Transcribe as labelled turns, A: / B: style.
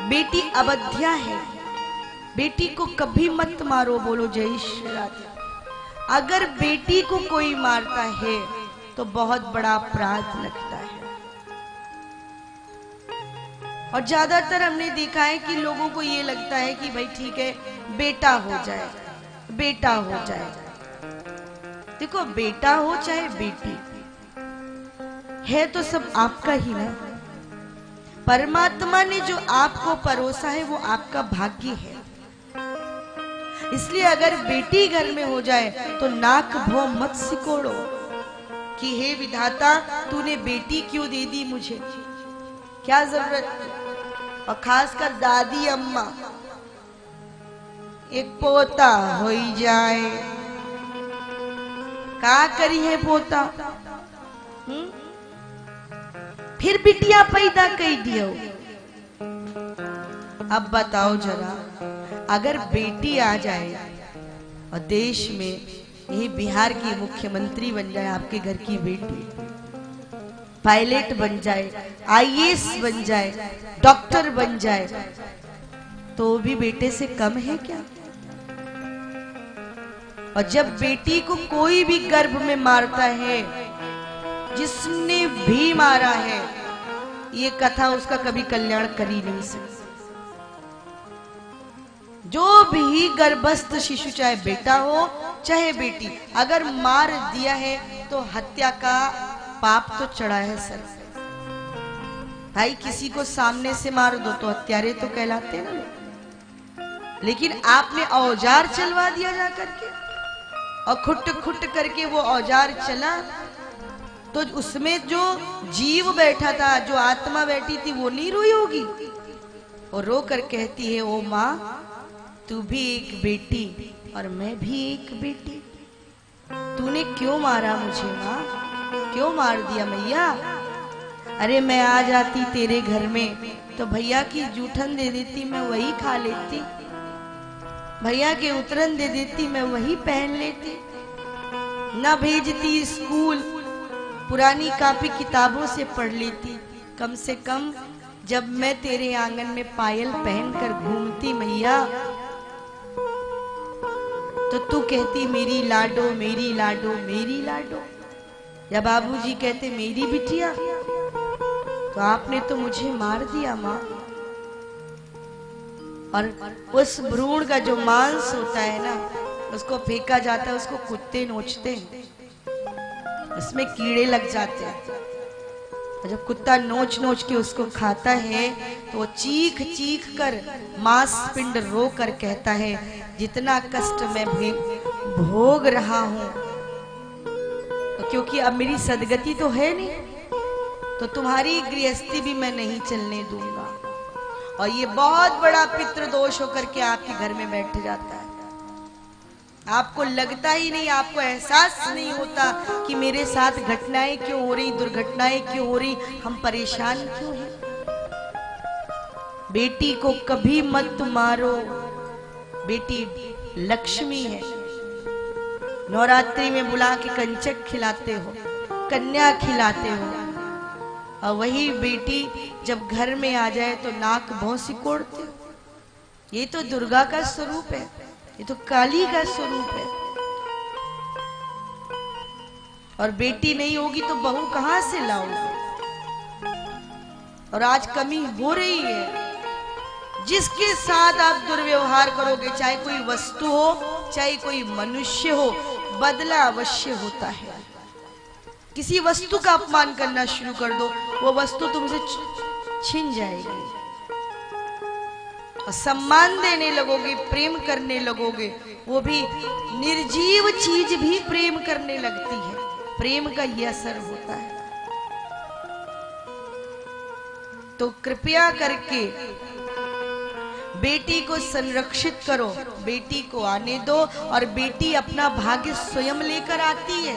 A: बेटी अवध्या है, बेटी को कभी मत मारो, बोलो जय श्री राधे। अगर बेटी को कोई मारता है तो बहुत बड़ा अपराध लगता है। और ज्यादातर हमने देखा है कि लोगों को ये लगता है कि भाई ठीक है, बेटा हो जाए, बेटा हो जाए। देखो, बेटा हो चाहे बेटी है तो सब आपका ही ना। परमात्मा ने जो आपको परोसा है वो आपका भाग्य है। इसलिए अगर बेटी घर में हो जाए तो नाक भौं मत सिकोड़ो कि हे विधाता, तूने बेटी क्यों दे दी मुझे, क्या जरूरत थी। और खासकर दादी अम्मा, एक पोता हो जाए, का करी है पोता, फिर बिटिया पैदा कर दियो। अब बताओ जरा, अगर बेटी आ जाए और देश में यही बिहार की मुख्यमंत्री बन जाए, आपके घर की बेटी पायलट बन जाए, आईएएस बन जाए, डॉक्टर बन जाए, तो भी बेटे से कम है क्या। और जब बेटी को कोई भी गर्भ में मारता है, जिसने भी मारा है, ये कथा उसका कभी कल्याण कर ही नहीं सकती। जो भी गर्भस्थ शिशु, चाहे बेटा हो चाहे बेटी, अगर मार दिया है तो हत्या का पाप तो चढ़ा है सर पे। भाई, किसी को सामने से मार दो तो हत्यारे तो कहलाते हैं ना। लेकिन आपने औजार चलवा दिया जा करके, और खुट खुट करके वो औजार चला, तो उसमें जो जीव बैठा था, जो आत्मा बैठी थी, वो नहीं रोई होगी। और रो कर कहती है, ओ माँ, तू भी एक बेटी और मैं भी एक बेटी, तूने क्यों मारा मुझे माँ, क्यों मार दिया मैया। अरे मैं आ जाती तेरे घर में तो भैया की जूठन दे देती, मैं वही खा लेती, भैया के उतरन दे देती, मैं वही पहन लेती, ना भेजती स्कूल, पुरानी कापी किताबों से पढ़ लेती। कम से कम जब मैं तेरे आंगन में पायल पहनकर घूमती मैया, तो तू कहती मेरी लाडो, मेरी लाडो, मेरी लाडो। या बाबूजी कहते मेरी बिटिया, तो आपने तो मुझे मार दिया माँ। और उस भ्रूण का जो मांस होता है ना, उसको फेंका जाता है, उसको कुत्ते नोचते हैं, उसमें कीड़े लग जाते हैं। और जब कुत्ता नोच नोच के उसको खाता है तो वो चीख चीख कर, मांस पिंड रो कर कहता है, जितना कष्ट मैं भोग रहा हूं, तो क्योंकि अब मेरी सदगति तो है नहीं, तो तुम्हारी गृहस्थी भी मैं नहीं चलने दूंगा। और ये बहुत बड़ा पितृदोष होकर के आपके घर में बैठ जाता है। आपको लगता ही नहीं, आपको एहसास नहीं होता कि मेरे साथ घटनाएं क्यों हो रही, दुर्घटनाएं क्यों हो रही, हम परेशान क्यों हैं। बेटी को कभी मत मारो, बेटी लक्ष्मी है। नवरात्रि में बुला के कंचक खिलाते हो, कन्या खिलाते हो, और वही बेटी जब घर में आ जाए तो नाक भौं सिकोड़ते हो। ये तो दुर्गा का स्वरूप है, ये तो काली का स्वरूप है। और बेटी नहीं होगी तो बहू कहां से लाओगे। और आज कमी हो रही है। जिसके साथ आप दुर्व्यवहार करोगे, चाहे कोई वस्तु हो चाहे कोई मनुष्य हो, बदला अवश्य होता है। किसी वस्तु का अपमान करना शुरू कर दो, वो वस्तु तुमसे छिन जाएगी। और सम्मान देने लगोगे, प्रेम करने लगोगे, वो भी निर्जीव चीज भी प्रेम करने लगती है। प्रेम का यह असर होता है। तो कृपया करके बेटी को संरक्षित करो, बेटी को आने दो, और बेटी अपना भाग्य स्वयं लेकर आती है।